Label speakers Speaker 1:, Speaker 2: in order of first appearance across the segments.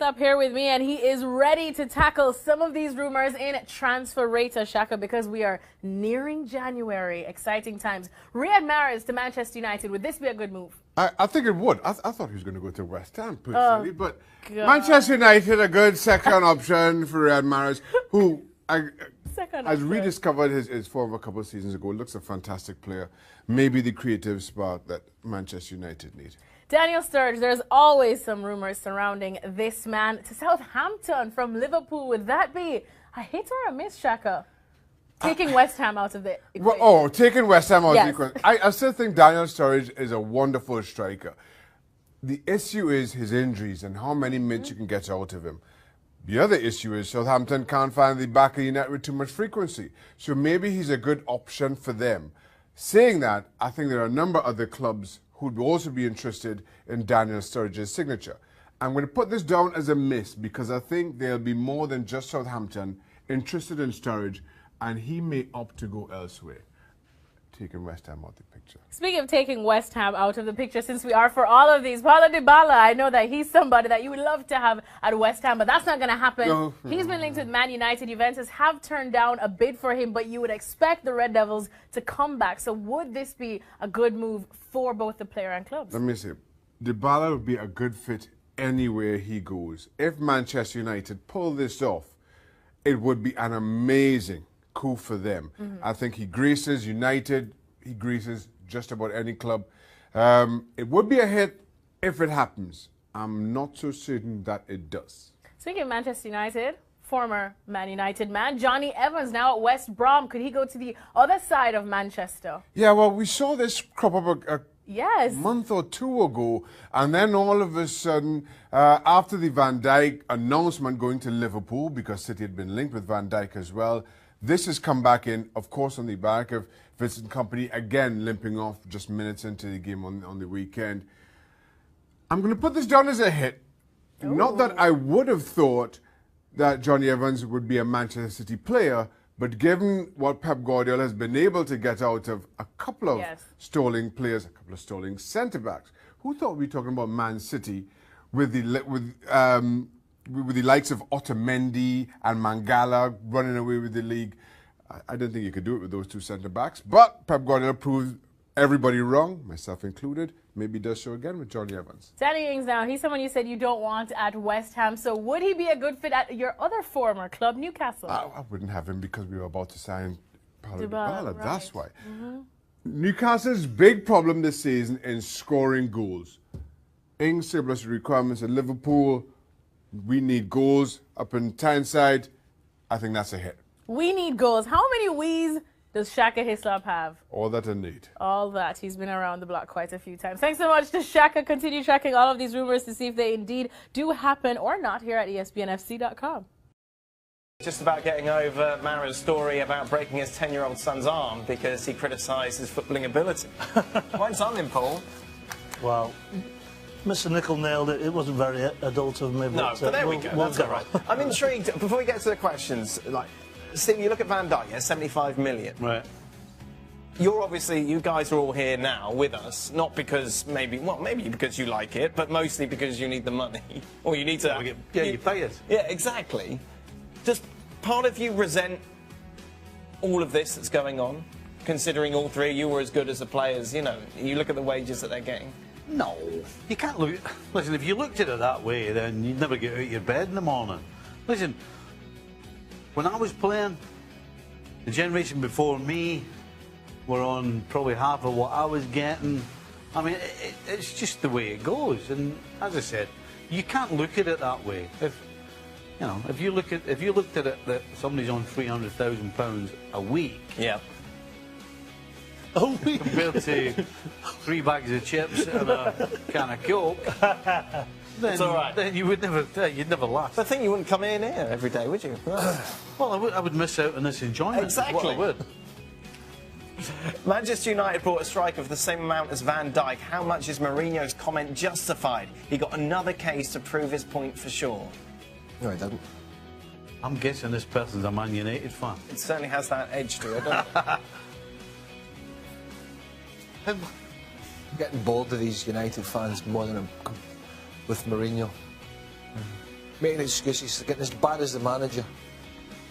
Speaker 1: Hislop here with me, and he is ready to tackle some of these rumors in Transfer Radar, Shaka, because we are nearing January. Exciting times. Riyad Mahrez to Manchester United. Would this be a good move?
Speaker 2: I think it would. I thought he was going to go to West Ham, personally. But Manchester United, a good second option for Riyad Mahrez, who has rediscovered his form a couple of seasons ago. Looks a fantastic player. Maybe the creative spark that Manchester United need.
Speaker 1: Daniel Sturridge, there's always some rumors surrounding this man to Southampton from Liverpool. Would that be a hit or a miss, Shaka? Taking West Ham out of the equation.
Speaker 2: Oh, taking West Ham out of the equation. I still think Daniel Sturridge is a wonderful striker. The issue is his injuries and how many minutes you can get out of him. The other issue is Southampton can't find the back of the net with too much frequency. So maybe he's a good option for them. Saying that, I think there are a number of other clubs who would also be interested in Daniel Sturridge's signature. I'm going to put this down as a miss because I think there'll be more than just Southampton interested in Sturridge, and he may opt to go elsewhere, taking West Ham out of the picture.
Speaker 1: Speaking of taking West Ham out of the picture, since we are for all of these, Paulo Dybala, I know that he's somebody that you would love to have at West Ham, but that's not going to happen. No. He's been linked with Man United. Juventus have turned down a bid for him, but you would expect the Red Devils to come back. So would this be a good move for both the player and clubs?
Speaker 2: Let me see. Dybala would be a good fit anywhere he goes. If Manchester United pull this off, it would be an amazing coup for them. I think he graces United. He graces just about any club. It would be a hit if it happens. I'm not so certain that it does.
Speaker 1: Speaking of Manchester United, former Man United man, Johnny Evans now at West Brom. Could he go to the other side of Manchester?
Speaker 2: Yeah, well, we saw this crop up a month or two ago, and then all of a sudden, after the Van Dijk announcement going to Liverpool, because City had been linked with Van Dijk as well, this has come back in, of course, on the back of Vincent Kompany, again limping off just minutes into the game on the weekend. I'm going to put this down as a hit. Ooh. Not that I would have thought that Johnny Evans would be a Manchester City player, but given what Pep Guardiola has been able to get out of a couple of stalling players, a couple of stalling centre-backs, who thought we'd be talking about Man City with the likes of Otamendi and Mangala running away with the league? I didn't think you could do it with those two centre-backs. But Pep Guardiola proved everybody wrong, myself included. Maybe he does so again with Johnny Evans.
Speaker 1: Danny Ings now, he's someone you said you don't want at West Ham. So would he be a good fit at your other former club, Newcastle?
Speaker 2: I wouldn't have him because we were about to sign Paulo Dybala. Right. That's why. Newcastle's big problem this season is scoring goals. Ings surplus the requirements at Liverpool. We need goals up in Tyneside. I think that's a hit. We
Speaker 1: need goals. How many wees does Shaka Hislop have?
Speaker 2: All that I need.
Speaker 1: All that. He's been around the block quite a few times. Thanks so much to Shaka. Continue tracking all of these rumors to see if they indeed do happen or not here at ESPNFC.com.
Speaker 3: Just about getting over Mahrez's story about breaking his 10-year-old son's arm because he criticised his footballing ability. What's on him, Paul?
Speaker 4: Well, Mr. Nicol nailed it. It wasn't very adult of me.
Speaker 3: No, but there we go. That's all right. I'm intrigued. Before we get to the questions, like, Steve, you look at Van Dijk, 75 million.
Speaker 4: Right.
Speaker 3: You're obviously, you guys are all here now with us, not because maybe because you like it, but mostly because you need the money. Or you need to...
Speaker 4: you pay it.
Speaker 3: Yeah, exactly. Does part of you resent all of this that's going on, considering all three of you were as good as the players? You know, you look at the wages that they're getting.
Speaker 4: No, you can't look. Listen, if you looked at it that way, then you'd never get out of your bed in the morning. Listen, when I was playing, the generation before me were on probably half of what I was getting. I mean, it's just the way it goes. And as I said, you can't look at it that way. If you looked at it that somebody's on £300,000 a week.
Speaker 3: Yeah.
Speaker 4: A week compared to 3 bags of chips and a can of Coke. Then,
Speaker 3: all right.
Speaker 4: Then you'd never last.
Speaker 3: I think you wouldn't come in here every day, would you?
Speaker 4: Well, I would miss out on this enjoyment.
Speaker 3: Exactly.
Speaker 4: What I would.
Speaker 3: Manchester United brought a striker for the same amount as Van Dijk. How much is Mourinho's comment justified? He got another case to prove his point for sure.
Speaker 5: No, he didn't.
Speaker 4: I'm guessing this person's a Man United fan.
Speaker 3: It certainly has that edge to it, doesn't it?
Speaker 5: I'm getting bored of these United fans more than with Mourinho. making excuses, getting as bad as the manager.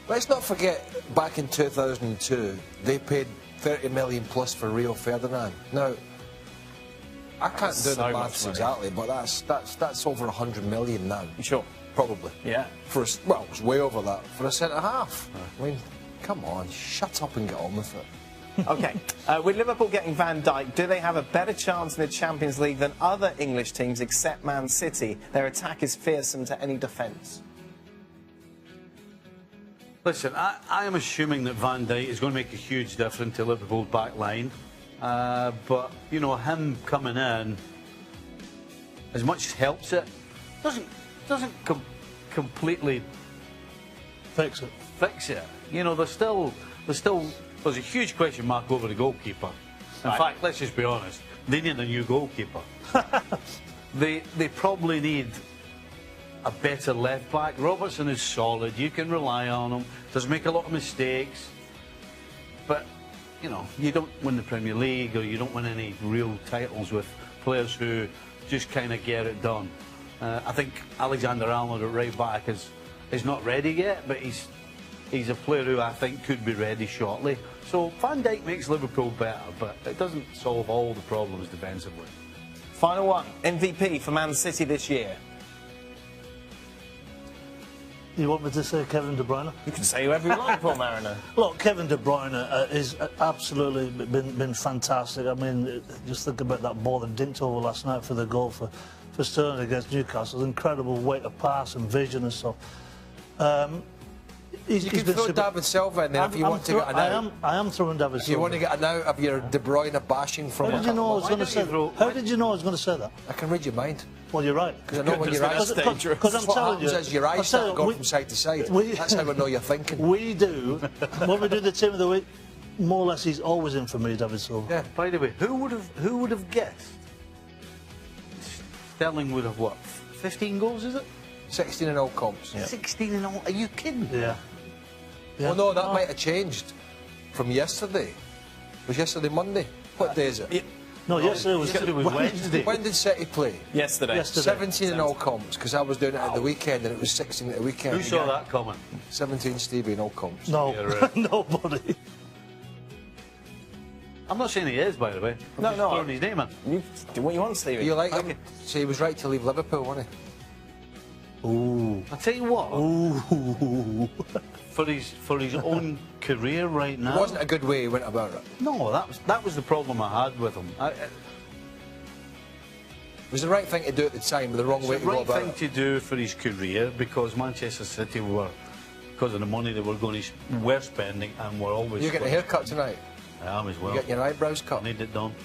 Speaker 5: Let's not forget, back in 2002, they paid 30 million plus for Rio Ferdinand. Now, I can't do the maths exactly, but that's over 100 million now.
Speaker 3: Sure.
Speaker 5: Probably.
Speaker 3: Yeah.
Speaker 5: Well, it's way over that for a centre-half. I mean, come on, shut up and get on with it.
Speaker 3: OK, with Liverpool getting Van Dijk, do they have a better chance in the Champions League than other English teams except Man City? Their attack is fearsome to any defence.
Speaker 4: Listen, I am assuming that Van Dijk is going to make a huge difference to Liverpool's back line. But, you know, him coming in, as much as helps it, doesn't completely
Speaker 6: fix it.
Speaker 4: You know, there's a huge question mark over the goalkeeper. In fact, let's just be honest, they need a new goalkeeper. They probably need a better left back. Robertson is solid, you can rely on him, does make a lot of mistakes, but you know, you don't win the Premier League or you don't win any real titles with players who just kind of get it done. I think Alexander-Arnold at right back is not ready yet, but he's a player who I think could be ready shortly. So Van Dijk makes Liverpool better, but it doesn't solve all the problems defensively.
Speaker 3: Final one, MVP for Man City this year.
Speaker 6: You want me to say Kevin De Bruyne?
Speaker 3: You can say whoever you like, Paul Mariner.
Speaker 6: Look, Kevin De Bruyne is absolutely been fantastic. I mean, just think about that ball that dinked over last night for the goal for Sterling against Newcastle. Incredible weight of pass and vision and stuff.
Speaker 5: You can throw David Silva in there if you want to get an out.
Speaker 6: I am throwing David Silva.
Speaker 5: You want to get an out of your De Bruyne bashing from
Speaker 6: How did you know I was going to say that? How did you know I was going to say that?
Speaker 5: I can read your mind.
Speaker 6: Well, you're right.
Speaker 5: Because I know when your eyes...
Speaker 6: Because I'm telling you...
Speaker 5: As your eyes start going from side to side. That's how I know you're thinking.
Speaker 6: We do. When we do the team of the week, more or less he's always in for me, David Silva.
Speaker 5: Yeah.
Speaker 4: By the way, who would have guessed Sterling would have what? 15 goals, is it?
Speaker 5: 16 in all comps.
Speaker 4: Yeah. 16 in all? Are you kidding?
Speaker 6: Yeah.
Speaker 5: Well, no, that might have changed from yesterday. Was yesterday Monday? What day is it?
Speaker 6: Yeah. No, yesterday was Wednesday.
Speaker 5: When did City play?
Speaker 3: Yesterday.
Speaker 5: 17 in all comps, because I was doing it at the weekend and it was 16 at the weekend.
Speaker 4: Who saw that coming?
Speaker 5: 17 Stevie in all comps.
Speaker 6: No,
Speaker 4: yeah, right.
Speaker 6: nobody.
Speaker 4: I'm not saying he is, by the way. I'm just throwing his name in.
Speaker 3: You do what you want, Stevie.
Speaker 5: You like him? So he was right to leave Liverpool, wasn't he?
Speaker 6: Ooh.
Speaker 4: I'll tell you what.
Speaker 6: Ooh.
Speaker 4: For his own career right now.
Speaker 5: It wasn't a good way he went about it.
Speaker 4: No, that was the problem I had with him.
Speaker 5: It was the right thing to do at the time, but the wrong way to go about it.
Speaker 4: The right thing to do for his career, because Manchester City were, because of the money they were were spending, and were always...
Speaker 5: You're getting a haircut tonight?
Speaker 4: I am as well.
Speaker 5: You getting your eyebrows cut?
Speaker 4: I need it done.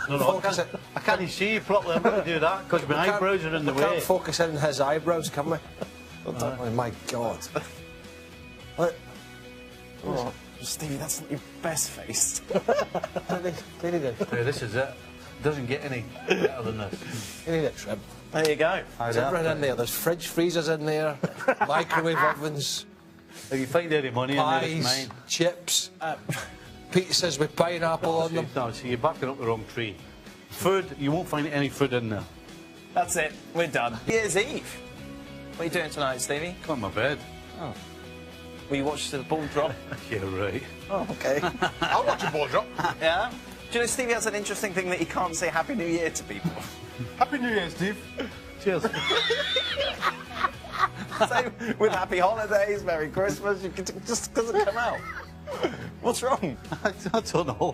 Speaker 4: No, I can't see you properly. I'm going to do that because my eyebrows are in the way.
Speaker 5: We can't focus in on his eyebrows, can we? Oh my God. What?
Speaker 3: Oh, Stevie, that's not your best face.
Speaker 4: This is it. Doesn't get any better than this.
Speaker 5: You need a trim.
Speaker 3: There you go.
Speaker 5: There's everything in there. There's fridge freezers in there, microwave ovens.
Speaker 4: If you find any money
Speaker 5: pies,
Speaker 4: in there, it's mine.
Speaker 5: Chips, pizzas with pineapple on them.
Speaker 4: No, see, you're backing up the wrong tree. Food, you won't find any food in there.
Speaker 3: That's it. We're done. New Year's Eve. What are you doing tonight, Stevie?
Speaker 4: Come on my bed.
Speaker 3: Oh. Will you watch the ball drop?
Speaker 4: Yeah, right.
Speaker 3: Oh, OK.
Speaker 2: I'll watch a ball drop.
Speaker 3: Yeah? Do you know Stevie has an interesting thing that he can't say Happy New Year to people?
Speaker 2: Happy New Year, Steve.
Speaker 4: Cheers.
Speaker 3: Same with Happy Holidays, Merry Christmas. You can just doesn't come out. What's wrong?
Speaker 4: I don't know.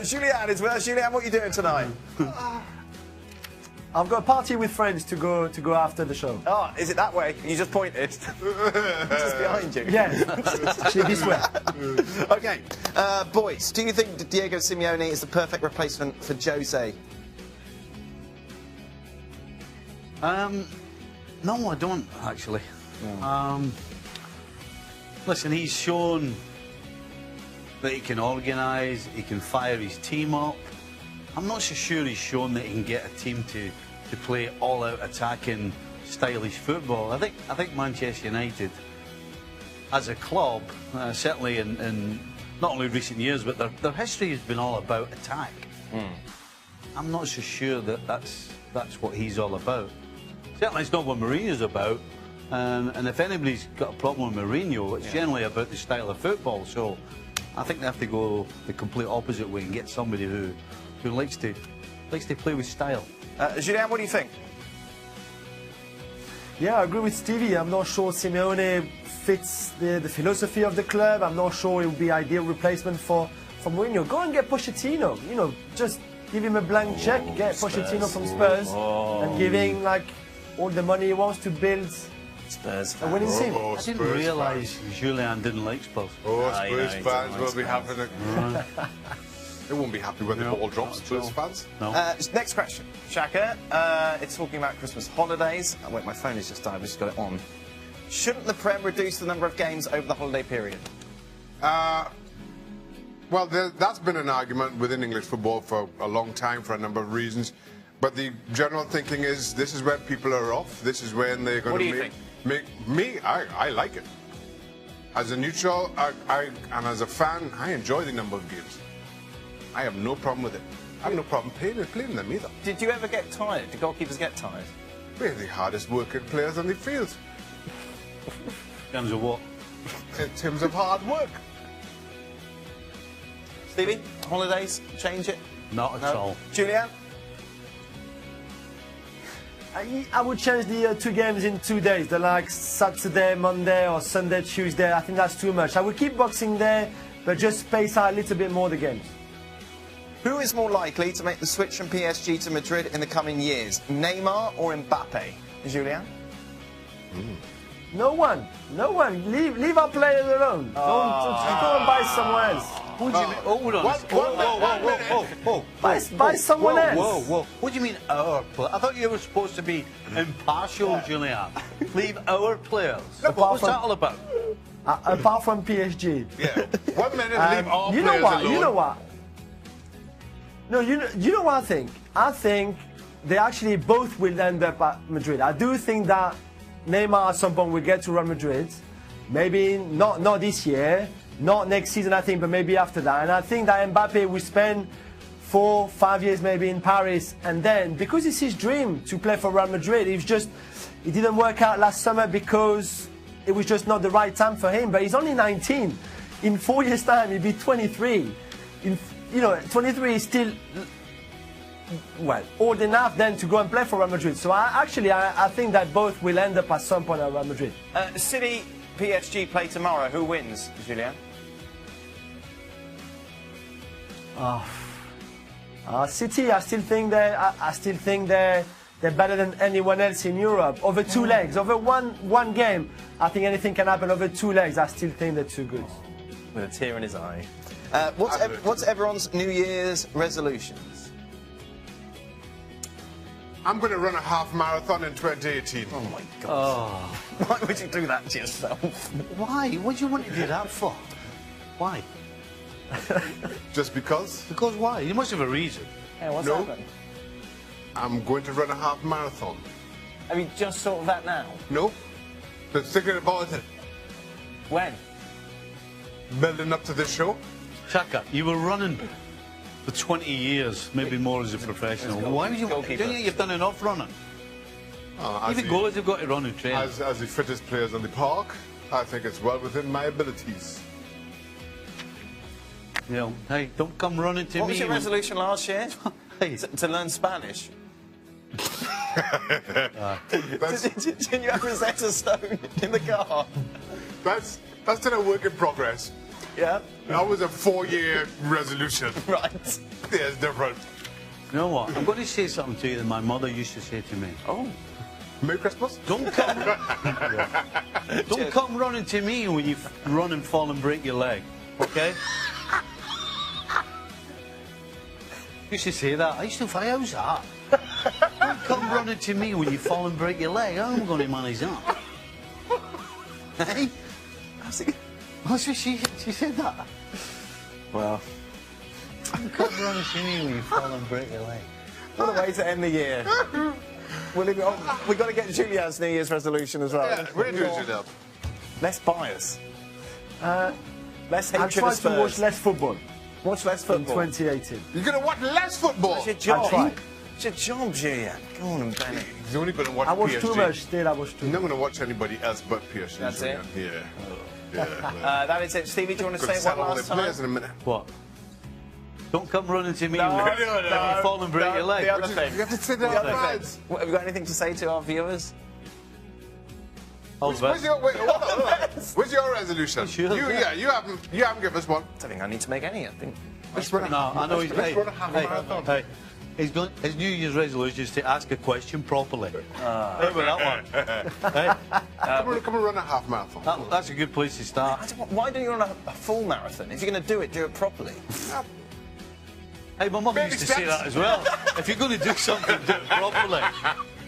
Speaker 3: Julianne is with us. Julianne, what are you doing tonight?
Speaker 7: I've got a party with friends to go after the show.
Speaker 3: Oh, is it that way? You just pointed. Just behind you.
Speaker 7: Yes, actually this way.
Speaker 3: OK, boys, do you think Diego Simeone is the perfect replacement for Jose?
Speaker 4: No, I don't, actually. Listen, he's shown that he can organise, he can fire his team up. I'm not so sure he's shown that he can get a team to play all-out attacking, stylish football. I think Manchester United, as a club, certainly in not only recent years, but their history has been all about attack. I'm not so sure that that's what he's all about. Certainly it's not what Mourinho's about. And if anybody's got a problem with Mourinho, it's generally about the style of football. So I think they have to go the complete opposite way and get somebody who likes to play with style.
Speaker 3: Julien, what do you think?
Speaker 7: Yeah, I agree with Stevie. I'm not sure Simeone fits the philosophy of the club. I'm not sure it would be ideal replacement for Mourinho. Go and get Pochettino. You know, just give him a blank check. Get Pochettino from Spurs and give him like all the money he wants to build
Speaker 3: Spurs
Speaker 7: a winning team.
Speaker 4: I didn't realise Julien didn't like Spurs.
Speaker 2: Spurs fans will be happy. They won't be happy when the ball drops, Spurs fans.
Speaker 4: No.
Speaker 3: Next question, Shaka. It's talking about Christmas holidays. Oh, wait, my phone has just died. I've just got it on. Shouldn't the Prem reduce the number of games over the holiday period?
Speaker 2: Well, that's been an argument within English football for a long time for a number of reasons. But the general thinking is this is when people are off. This is when they're going to I like it. As a neutral and as a fan, I enjoy the number of games. I have no problem with it. I have no problem playing them either.
Speaker 3: Did you ever get tired? Do goalkeepers get tired?
Speaker 2: We're the hardest working players on the field.
Speaker 4: In terms of what?
Speaker 2: In terms of hard work.
Speaker 3: Stevie, holidays, change it?
Speaker 4: Not at all.
Speaker 3: Julien?
Speaker 7: I would change the 2 games in 2 days. They're like Saturday, Monday, or Sunday, Tuesday. I think that's too much. I would keep Boxing Day, but just space out a little bit more the games.
Speaker 3: Who is more likely to make the switch from PSG to Madrid in the coming years, Neymar or Mbappe? Julien?
Speaker 7: No one. No one. Leave our players alone. Don't go and buy someone else.
Speaker 4: What do you mean? Hold on.
Speaker 7: Buy someone else.
Speaker 4: Whoa. What do you mean our players? I thought you were supposed to be impartial, Julien. Leave our players. What's that all about?
Speaker 7: Apart from PSG.
Speaker 2: Yeah. 1 minute, leave our players alone.
Speaker 7: You know what? No, you know what I think? I think they actually both will end up at Madrid. I do think that Neymar at some point will get to Real Madrid. Maybe not this year, not next season, I think, but maybe after that. And I think that Mbappe will spend 4-5 years maybe in Paris, and then because it's his dream to play for Real Madrid, it didn't work out last summer because it was just not the right time for him. But he's only 19. In 4 years' time, he'll be 23. 23 is still, well, old enough then to go and play for Real Madrid. So I think that both will end up at some point at Real Madrid.
Speaker 3: City, PSG play tomorrow. Who wins, Julien?
Speaker 7: City, I still think they're better than anyone else in Europe. Over 2 legs, over one game, I think anything can happen. Over 2 legs, I still think they're too good.
Speaker 3: With a tear in his eye. What's everyone's New Year's resolutions?
Speaker 2: I'm going to run a half marathon in 2018.
Speaker 3: Oh my God! Why would you do that to yourself?
Speaker 4: Why? What do you want to do that for? Why?
Speaker 2: Just because?
Speaker 4: Because why? You must have a reason.
Speaker 3: Hey, what's happened?
Speaker 2: I'm going to run a half marathon.
Speaker 3: Have you just thought of that now?
Speaker 2: No. Been thinking about it.
Speaker 3: When?
Speaker 2: Building up to this show.
Speaker 4: Shaka, you were running for 20 years, maybe more as a professional. Why would you? Don't you think you've done enough running? Even goalies have got to run and train.
Speaker 2: As the fittest players on the park, I think it's well within my abilities.
Speaker 4: You know, hey, don't come running to me.
Speaker 3: What was your resolution last year? To learn Spanish. Didn't you have Rosetta Stone in the car?
Speaker 2: That's still a work in progress.
Speaker 3: Yeah.
Speaker 2: That was a 4-year resolution.
Speaker 3: Right.
Speaker 2: Yeah, it's different.
Speaker 4: You know what? I'm going to say something to you that my mother used to say to me.
Speaker 3: Oh.
Speaker 2: Merry Christmas.
Speaker 4: Don't come running to me when you run and fall and break your leg. Okay? Used to say that. I used to think, how's that? Don't come running to me when you fall and break your leg. How am I going to manage that? Hey? What's she said that?
Speaker 3: Well.
Speaker 4: Don't come running to me when you fall and break your leg.
Speaker 3: What a way to end the year. We've got to get Julian's New Year's resolution as well.
Speaker 2: Yeah, we're doing it up.
Speaker 3: Less bias. Less hatred
Speaker 7: I'll try
Speaker 3: of Spurs.
Speaker 7: to watch less football.
Speaker 3: Watch less
Speaker 7: in
Speaker 3: football.
Speaker 7: 2018.
Speaker 2: You're going to watch less football.
Speaker 3: That's your job.
Speaker 7: I tried.
Speaker 3: It's your job, Julian. Go on and bend it.
Speaker 2: He's only going to watch
Speaker 7: I watched
Speaker 2: PSG.
Speaker 7: too much, still I watched too
Speaker 2: You're
Speaker 7: much.
Speaker 2: not going to watch anybody else but PSG.
Speaker 3: That's it?
Speaker 2: Yeah.
Speaker 3: That is it. Stevie, do you want to say one last time?
Speaker 2: Players in a minute.
Speaker 4: What? Don't come running to me
Speaker 3: No,
Speaker 4: when
Speaker 3: no, no.
Speaker 4: you fall and break your leg.
Speaker 3: The other thing.
Speaker 2: You have to sit down.
Speaker 3: The other thing. What, have you got anything to say to our viewers?
Speaker 4: All the
Speaker 2: Where's
Speaker 4: best.
Speaker 2: your, wait, hold on, hold on. Where's your resolution?
Speaker 4: Sure,
Speaker 2: Yeah, you haven't given us one.
Speaker 3: I don't think I need to make any. I think.
Speaker 2: Let's run a,
Speaker 4: No, I know he's
Speaker 2: let's run a half marathon.
Speaker 4: hey, he's going. His New Year's resolution is to ask a question properly. Remember that one? Hey,
Speaker 2: Come and run a half marathon.
Speaker 4: that's a good place to start.
Speaker 3: Why don't you run a full marathon? If you're going to do it properly.
Speaker 4: Hey, my mum
Speaker 2: Baby
Speaker 4: used to say
Speaker 2: steps.
Speaker 4: that as well. If you're going to do something, do it properly.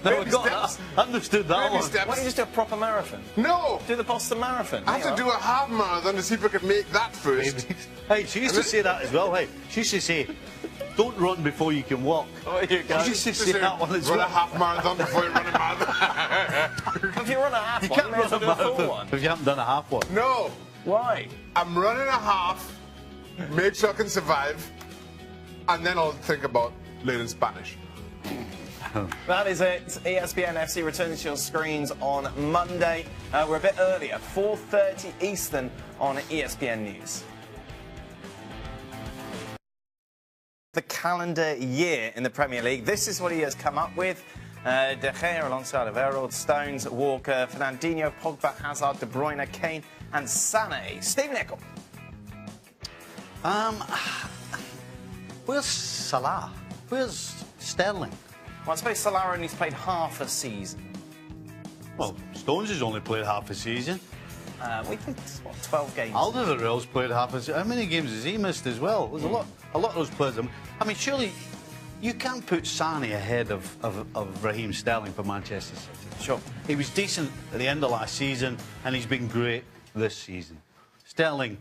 Speaker 4: No, I got
Speaker 2: steps.
Speaker 4: that. Understood that
Speaker 2: Baby
Speaker 4: one.
Speaker 2: steps.
Speaker 3: Why don't you just do a proper marathon?
Speaker 2: No!
Speaker 3: Do the Boston Marathon.
Speaker 2: I have to do a half marathon to see if I can make that first.
Speaker 4: Hey, she used to say that as well. Hey, she used to say, "Don't run before you can walk."
Speaker 3: Oh, you
Speaker 4: She used to say that one as
Speaker 2: Run a
Speaker 4: well.
Speaker 2: half marathon before you run a marathon.
Speaker 3: If you run a half
Speaker 4: You
Speaker 3: one,
Speaker 4: can't
Speaker 3: you may as
Speaker 4: run
Speaker 3: well
Speaker 4: a
Speaker 3: do a full
Speaker 4: marathon
Speaker 3: one.
Speaker 4: if you haven't done a half one.
Speaker 2: No!
Speaker 3: Why?
Speaker 2: I'm running a half, make sure I can survive, and then I'll think about learning Spanish.
Speaker 3: That is it. ESPN FC returns to your screens on Monday. We're a bit earlier, 4:30 Eastern on ESPN News. The calendar year in the Premier League. This is what he has come up with. De Gea alongside of Errol, Stones, Walker, Fernandinho, Pogba, Hazard, De Bruyne, Kane and Sané. Steve Nicol.
Speaker 4: Where's Salah? Where's Sterling?
Speaker 3: Well, I suppose Salah only's played half a season.
Speaker 4: Well, Stones has only played half a season.
Speaker 3: We think, what, 12 games?
Speaker 4: Alderweireld's played half a season. How many games has he missed as well? There's a lot of those players. I mean, surely you can't put Sané ahead of Raheem Sterling for Manchester City.
Speaker 3: Sure.
Speaker 4: He was decent at the end of last season, and he's been great this season. Sterling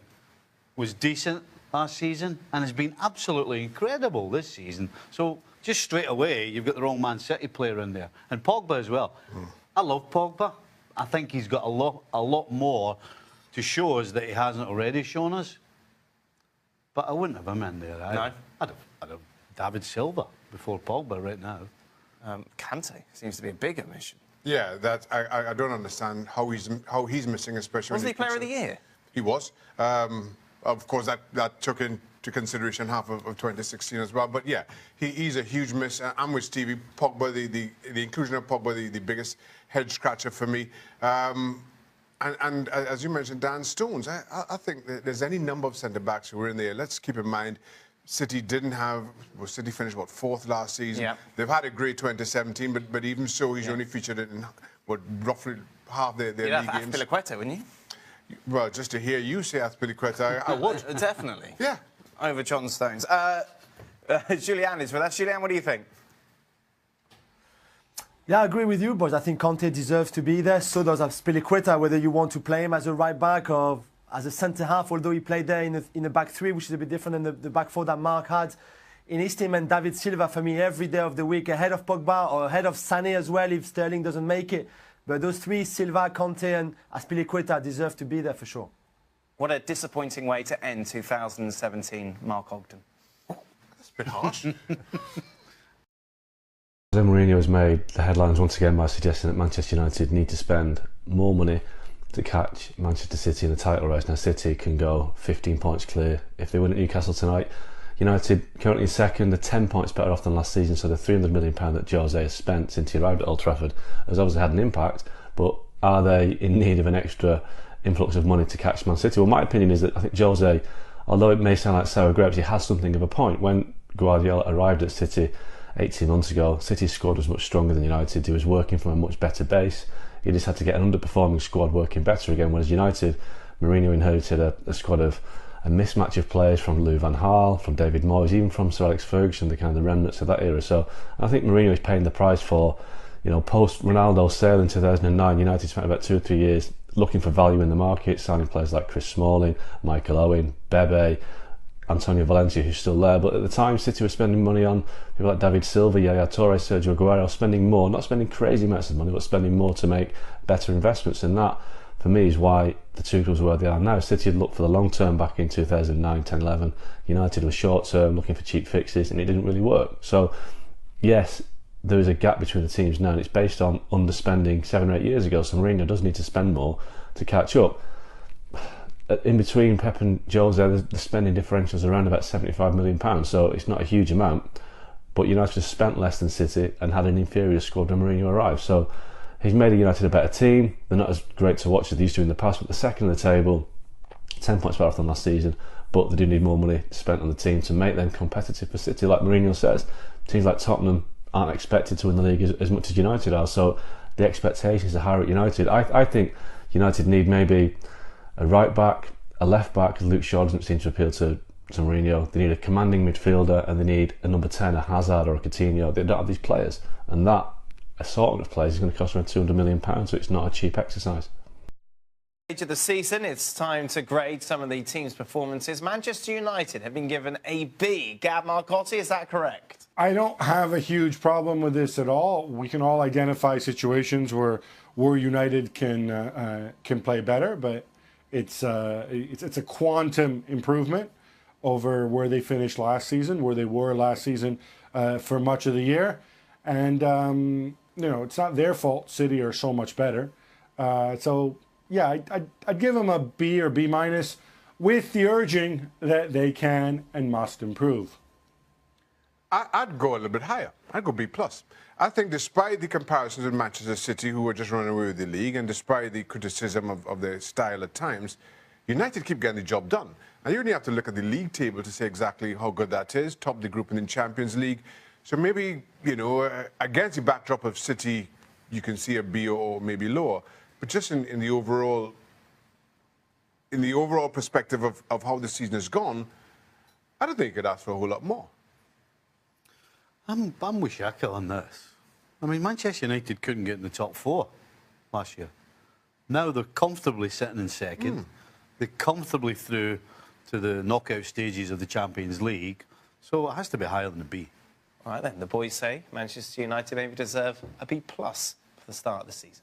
Speaker 4: was decent last season and has been absolutely incredible this season. So just straight away, you've got the wrong Man City player in there. And Pogba as well. I love Pogba. I think he's got a lot more to show us that he hasn't already shown us. But I wouldn't have him in there.
Speaker 3: No?
Speaker 4: I'd have David Silva before Pogba right now.
Speaker 3: Kante seems to be a big omission.
Speaker 2: Yeah, that I don't understand how he's missing, especially.
Speaker 3: Wasn't he Player of the Year?
Speaker 2: He was. Of course, that took into consideration half of 2016 as well. But yeah, he's a huge miss. I'm with Stevie. Pogba, the inclusion of Pogba, the biggest head scratcher for me. And as you mentioned, Dan Stones, I think that there's any number of centre-backs who were in there. Let's keep in mind, City didn't have... Well, City finished, what, 4th last season?
Speaker 3: Yeah.
Speaker 2: They've had a great 2017, but even so, he's only featured in, what, roughly half their league games.
Speaker 3: Azpilicueta, wouldn't you?
Speaker 2: Well, just to hear you say Azpilicueta, I would.
Speaker 3: Definitely.
Speaker 2: Yeah.
Speaker 3: Over John Stones. Julian is with us. Julian, what do you think?
Speaker 7: Yeah, I agree with you, but I think Conte deserves to be there. So does Azpilicueta, whether you want to play him as a right back or as a centre half, although he played there in the back three, which is a bit different than the back four that Mark had. In his team, and David Silva, for me, every day of the week, ahead of Pogba or ahead of Sané as well if Sterling doesn't make it. But those three, Silva, Conte and Azpilicueta, deserve to be there for sure.
Speaker 3: What a disappointing way to end 2017, Mark Ogden.
Speaker 2: That's a bit harsh.
Speaker 8: Mourinho has made the headlines once again by suggesting that Manchester United need to spend more money to catch Manchester City in the title race. Now City can go 15 points clear if they win at Newcastle tonight. United currently second, are 10 points better off than last season, so the £300 million that Jose has spent since he arrived at Old Trafford has obviously had an impact, but are they in need of an extra influx of money to catch Man City? Well, my opinion is that I think Jose, although it may sound like sour grapes, he has something of a point. When Guardiola arrived at City 18 months ago, City's squad was much stronger than United. He was working from a much better base. He just had to get an underperforming squad working better again, whereas United, Mourinho inherited a squad of a mismatch of players from Lou Van Gaal, from David Moyes, even from Sir Alex Ferguson, the kind of remnants of that era. So I think Mourinho is paying the price for, you know, post Ronaldo's sale in 2009, United spent about 2 or 3 years looking for value in the market, signing players like Chris Smalling, Michael Owen, Bebe, Antonio Valencia, who's still there. But at the time, City were spending money on people like David Silva, Yaya Toure, Sergio Aguero, spending more, not spending crazy amounts of money, but spending more to make better investments. And that, for me, is why the two clubs are where they are now. City had looked for the long term back in 2009, 10, 11. United was short term, looking for cheap fixes, and it didn't really work. So, yes, there is a gap between the teams now, and it's based on underspending 7 or 8 years ago. So Mourinho does need to spend more to catch up. In between Pep and Jose, the spending differentials around about £75 million, so it's not a huge amount. But United have spent less than City and had an inferior squad when Mourinho arrived. So he's made United a better team. They're not as great to watch as they used to in the past, but they're second in the table, 10 points better off than last season. But they do need more money spent on the team to make them competitive for City. Like Mourinho says, teams like Tottenham aren't expected to win the league as much as United are. So the expectations are higher at United. I think United need maybe a right back, a left back. Luke Shaw doesn't seem to appeal to Mourinho. They need a commanding midfielder, and they need a number 10, a Hazard or a Coutinho. They don't have these players, and that assortment of players is going to cost around £200 million, so it's not a cheap exercise.
Speaker 3: Of the season, it's time to grade some of the team's performances. Manchester United have been given a B. Gab Marcotti, is that correct?
Speaker 9: I don't have a huge problem with this at all. We can all identify situations where United can play better, but it's a quantum improvement over where they finished last season, where they were last season for much of the year. And, it's not their fault. City are so much better. So, yeah, I'd give them a B or B minus with the urging that they can and must improve.
Speaker 2: I'd go a little bit higher. I'd go B+. I think despite the comparisons with Manchester City, who were just running away with the league, and despite the criticism of their style at times, United keep getting the job done. And you only have to look at the league table to say exactly how good that is. Top the group in the Champions League. So maybe, against the backdrop of City, you can see a B or maybe lower. But just in the overall perspective of how the season has gone, I don't think you could ask for a whole lot more.
Speaker 4: I'm with Shaka on this. I mean, Manchester United couldn't get in the top 4 last year. Now they're comfortably sitting in second. They're comfortably through to the knockout stages of the Champions League. So it has to be higher than a B.
Speaker 3: All right, then. The boys say Manchester United maybe deserve a B+ for the start of the season.